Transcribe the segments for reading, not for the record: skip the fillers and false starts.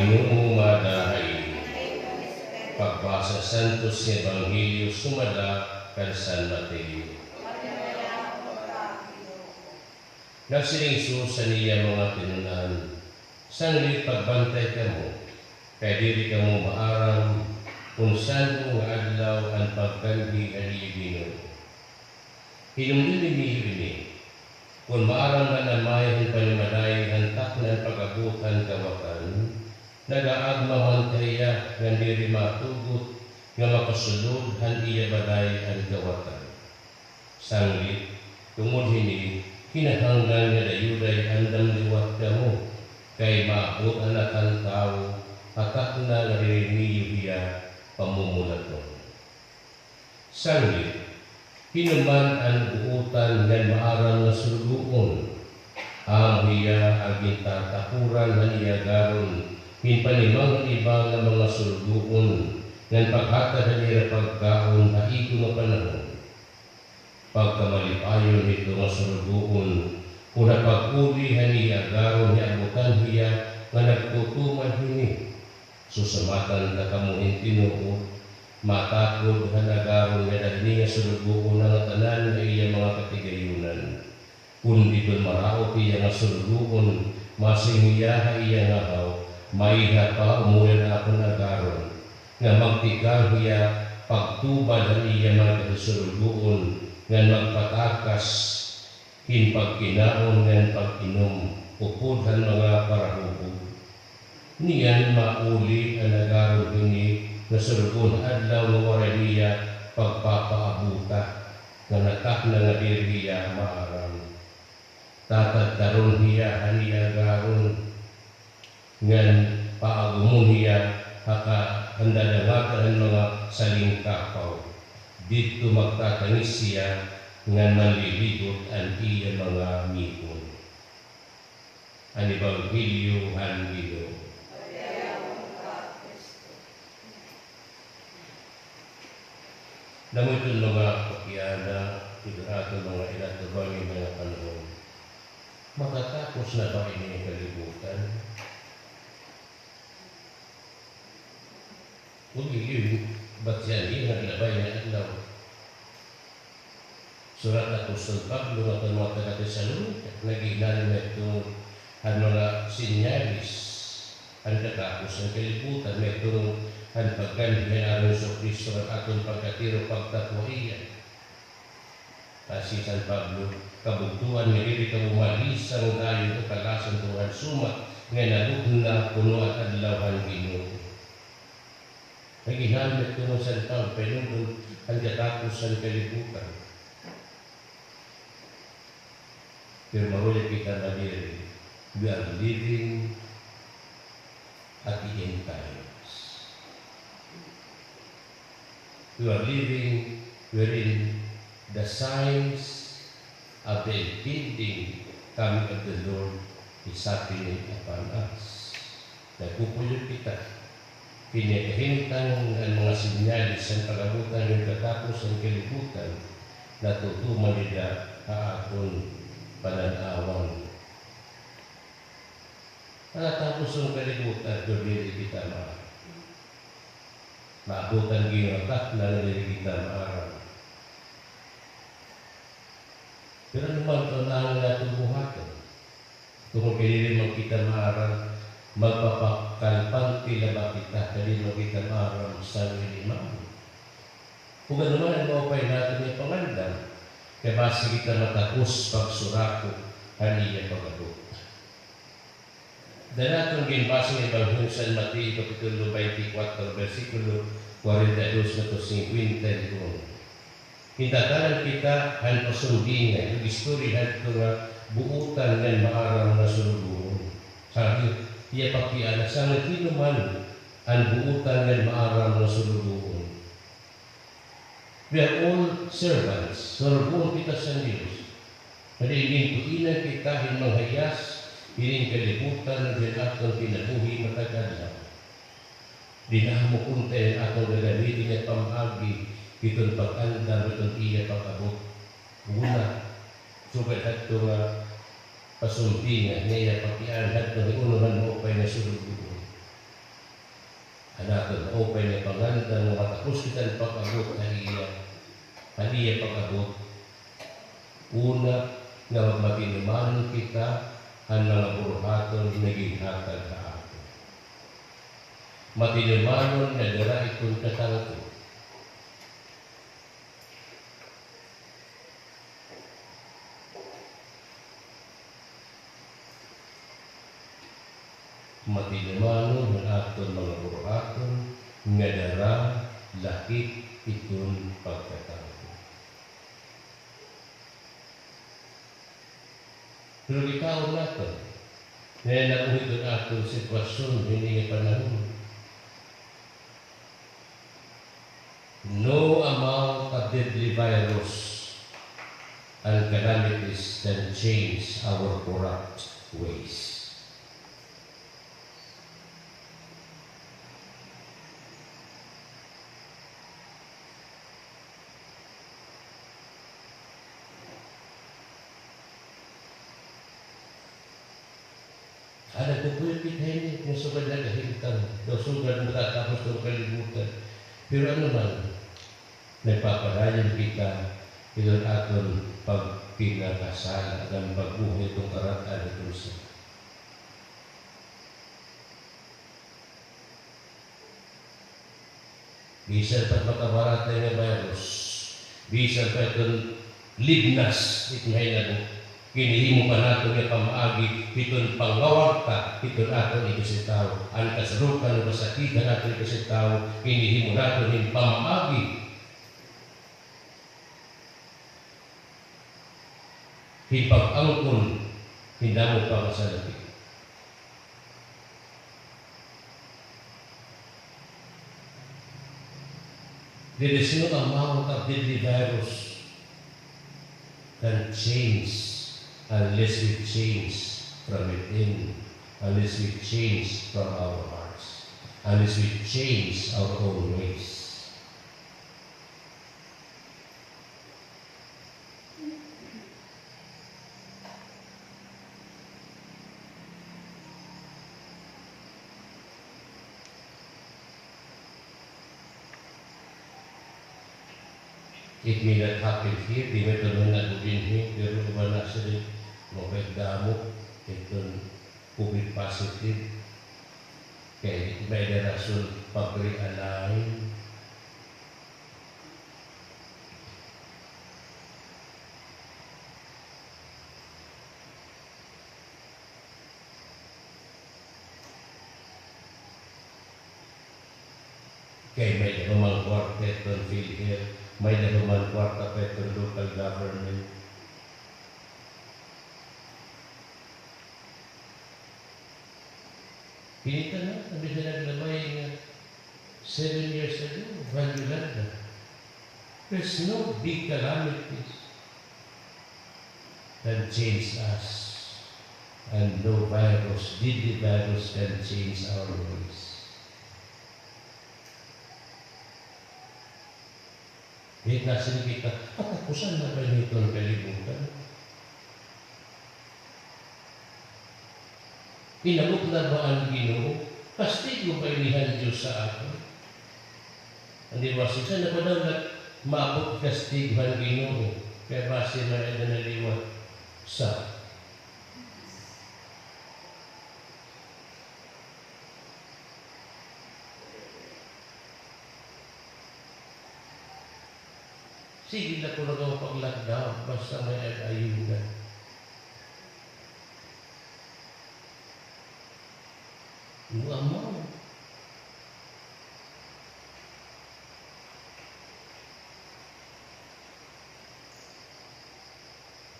Ginoo madahay. Pagbasa Santos nga Ebanghelyo sumala kay San Mateo. Nagsiling Isus sa niya mga tinunan, sanglit pagbantay kamo, kay diri kamo maaram, kung saan nga adlaw ang pagkanhi ani Ginoo. Hinumdili ini, kung maaram man na may panimaday hantak ng pag-abutan kawakan, nagaagmahan kaya nga diri matugot nga makasulod han iya baday ang kawakan. Sanglit, tungod hini, kinahanglan nga dayuday andam liwat kamo, kay maabot anak ang tao, hatak na nariniyo iya pamumulaton. Sanglit, hinuman ang buutan ng maarang na sulugon, ang hiya aging tatakuran na iyagaron, hinpanimang iba ng mga sulugon, ng paghatad na nila pagkaon na ito ng panahon. Pagkamalipayon nito ng sulugon, kung napag-uli haniyagaron niya abutan hiya nga nagtutuman hini, susamatan na kamuhin tinuod, matakod hanagaron nga dahil nga sulugon ng tanan na iya mga katigayunan. Kundi doon maraot iya nga sulugon, masingiyaha iya nga haw, maiha pa umulan ako nagaron, nga magtigang hiya pagtubad ang iya mga katisulugon, nga magpatakas, hinpagkinaon nga pag-inom, upudhan mga parahubog. Niyan mauli ang nagaron ini, na sulugon adlaw nga waray niya pagpapaabuta, nga natak na nga diriya maaram. Tatagdaron hiya haniya garon, ngan paagumon hiya haka handadangatan mga salingkapaw. Dito magtatanis siya ngan manliligot ang iya mga mipon. Ang Ebanghelyo ang Ginoo. Namun itong mga pakyana, ito atong mga ilatubang yung mga panahon. Matatapos na ba ini ang kalibutan? Huwag yun, ba't yan yun ang ilabay na adlaw? Surat Apostol Pablo at ang mga taga-Tesalonika, nag-ignan na itong ang mga sinyalis, ang katapos ng kalibutan, may itong ang pagkanhiyan aron sa Kristo at atong pagkatiro pagtatwaiyan. Kasi San Pablo, kabugtuan nga dili ka umalisang dayon o kalasan tuhan sumat nga nalugn na puno at adlawan Ginoo. Naginamit ko ng San Pablo, pero ang katapos ng kalibutan. Pero mahuli kita na diri, we are living at the end times. We are living wherein the signs of the impending coming of the Lord is happening upon us. Nagpupulot kita. Pinagahintang ang mga sinyalis ang pag-abutan ng katapos ng kalibutan na tutuman nila aakon pananawan. Katapos ng kalibutan, doon kita maabutan ginatak na nalili kita maaram. Pero naman ito na ang natin buhatan. Kung kinilimang kita maaram, magpapakalpang tila kita, kanilimang kita maaram sa nilimang. Kung naman ang maupay natin yung pangandang, kaya basi kita matapos pagsurako, haniya pag-abot. Danatong ginbasa ng Ebanghelyo San Mateo Kapitulo 24, versikulo 42 na 50. Hindatanan kita ang pasundingan, yung istorya ito nga buutan ng maarang na sulugon. Sabi, iya pakianak, sa nagtino man ang buutan ng maarang na sulugon. We are all servants, sulugon kita sa Diyos. Maligin ko inan kita hinmanghayas, hiling kalibutan ng atong pinabuhi matagala. Dinamo kunti ang atong gagamitin at pamagi itong pag-andam itong iya pag-abot. Una, sugat at ito nga pasumpingan niya pakian at ito unuhan mo pa'y nasulugon. Anaton open na pangandang matapos kita pag-abot haliya pag-abot. Una nga magmatinuman kita ang mga buruhaton naging hatag ka ako. Matinumanon na dara ikon katangko. Matinumanon ang aton mga buruhaton nga dara lakit ikon pagkatangko. Pero ikaw natin, na nabuhay doon atong sitwasyon, hindi nga panahon. No amount of deadly virus and calamities can change our corrupt ways. Ada kukulit ini yang sudah ada kehidupan, sudah tapos ng kalibutan. Pero ano man, nagpapadayan kita ito aton pagpinakasala ng pagbuhay itong karatan ito siya. Bisan pa makabaratay ng virus, bisan pa itong lignas, itong kinihimo pa nato nga pamaagi, iton panggawag ka, iton ato ito si tao. Ang kasarukan o kasakitan nato ito si tao, kinihimo nato ng pamaagi. Hipag-angkon, hindamo pa masalabi. There is no amount of deadly virus can change unless we change from within, unless we change from our hearts, unless we change our own ways. It may not happen here, di ba ito naman nagugin here, pero iba na sila mabait damo, itong COVID positive, kaya may na rason pag-realize. Kaya may namang quartet on field here, may namang quartet on local government. Pinita na, sabi na naglabay 7 years ago, Valulanda. There's no big calamities that change us. And no virus, deadly virus can change our ways. Kahit nasin kita, katapusan na ba nito ang kalibutan? Inabot na ba ang Ginoo? Kastigo ba inihan Diyos sa atin? Hindi ba siya na ba daw maabot kastigo ang Ginoo? Kaya base na rin na naliwat sa sige na po nagawa pag-lockdown basta may ayunan. Amor.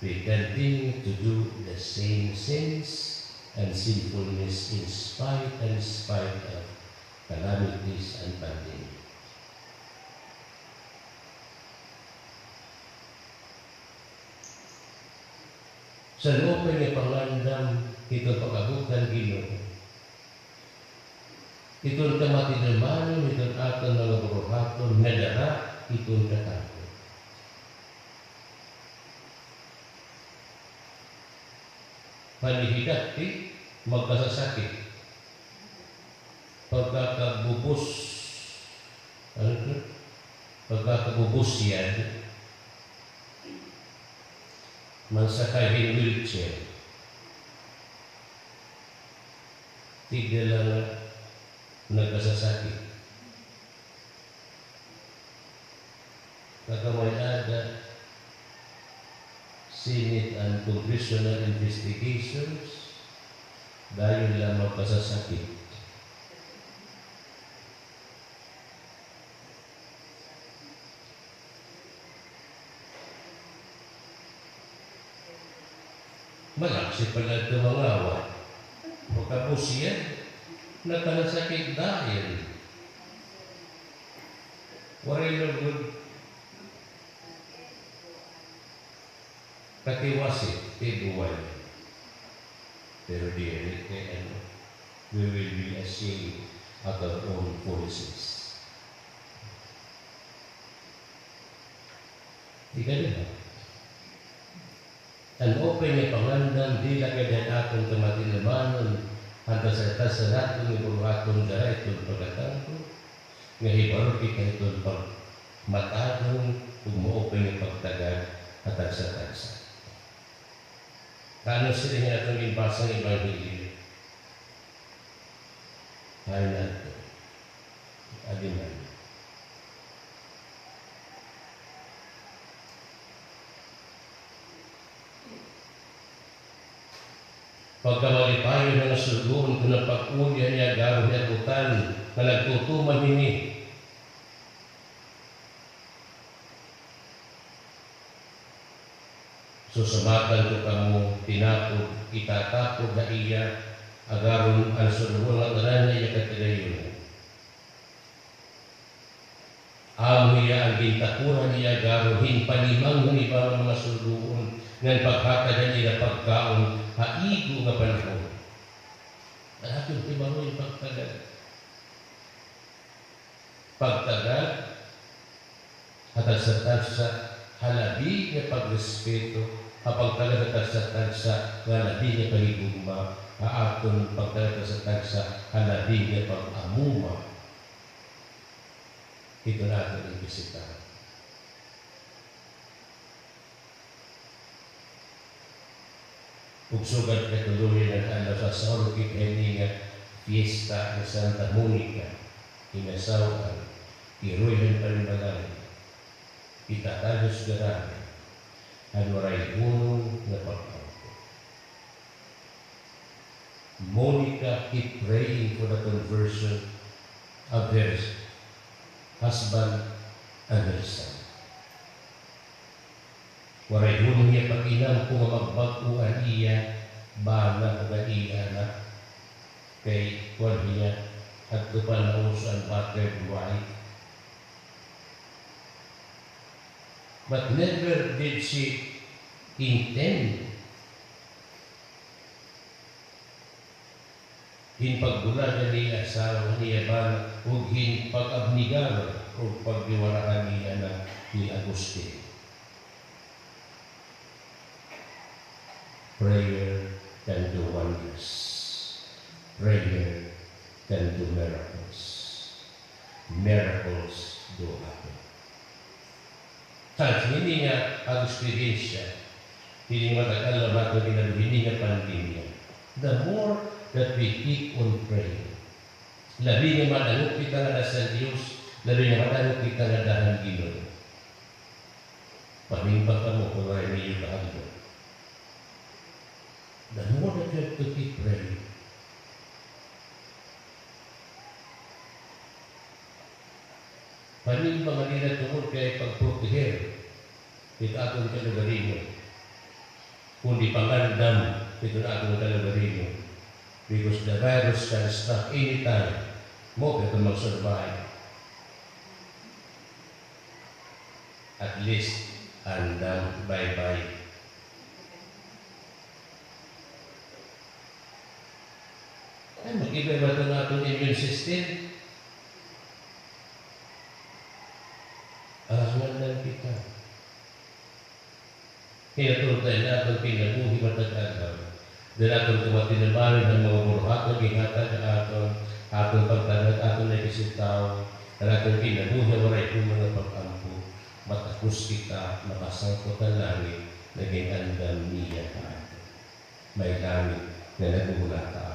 We continue to do the same sins and sinfulness in spite of calamities and pandemic. Sa loob ng pangandam, ito pag-abutan Ginoo. Itong kamatinumanon, itong aton mga buruhaton, nadara, itong katako. Panihigati, magkasasakit. pagkakabubos, ano ito? Pagkakabubos yan, mansakay in wheelchair. Tigil lang nagkasasakit. Nakamayada, Senate and Congressional investigations dahil lang magkasasakit. Malaksi pala ito mga awa. Pagkabos yan, nagkasasakit dahil waray na good katiwasi, tibuwan. Pero dear, we will be ashamed of our own foolishness. Di ka diba? Ang open niya pangandam, di lang yan akong kamatilabanon, hanggang sa taas na natin, yung akong dara itong pagkatangko, ngahibarok kita itong pagmatadong, kung ma-open yung pagtagad at tagsa-tagsa. Kano sila niya itong ibasang Ebanghelyo? Tayo natin. Adiman. Pagkamalipayo na nasugun kung napag-ulya niya garo niya butan na nagtutuman ini. Susumatan ko kamo tinapod, itatapod na iya agaron ang suluhon ang tanan niya katigayon. Amo niya ang gintakuran niya garo hinpalimang ng ibang mga suluhon ng paghatag niya pagkaon haigo nga panahon. Ang ating ibang yung pagtagad. Pagtagad at sa halabi nga pagrespeto kapag talaga sa tagsa nga labi nga pagigugma aakon pagtalaga sa tagsa halabi nga pag-amuma. Ito natin ang bisitahan. Ugsugan katuluyan ng alaw sa Saurukit nga fiesta ng Santa Monica, inasawan, iruyan pa rin balang, itatagos garami, ang waray unong na pagkakot. Monica keep praying for the conversion of her husband and her son. Waray unong niya pag-inang kung magbaguan iya, bala o iya na kay kuwan niya at tupan na uso ang battered wife. But never did she intend hin pagbulagan niya asawa niya ba o hin pag-abnigan o pagdiwaraan niya na ni Agustin. Prayer can do wonders. Prayer can do miracles. Miracles do happen. Kahit hindi nga ang experiensya, hindi matagalan natin na hindi nga pandemya. The more that we keep on praying, labi nga madalok kita nga nasa Diyos, labi nga madalok kita nga dahan Ginoo. Panimbang ka mo kung ay niyo kaagad. The more that you have to keep praying, panimbang nga nila tungkol kay pagproteher ito atong kalugarin mo. Kundi pangandam ito na atong kalugarin mo. Because the virus can stop anytime. Mo ito mag-survive. At least, andam, bye-bye. Ay, mag-iba ba ito na atong immune system? Arangan lang kita. Kaya tulad tayo na itong pinabuhi matag-agaw. Dahil atong tumatinabarin ng mga buruhat na paghihatag aton pagtanod, aton na kisitaw, at aton kinabuhi, waray kong mga pag-ampo, matapos kita, makasangkot ang langit, naging andam niya ka. May langit na nagmula ka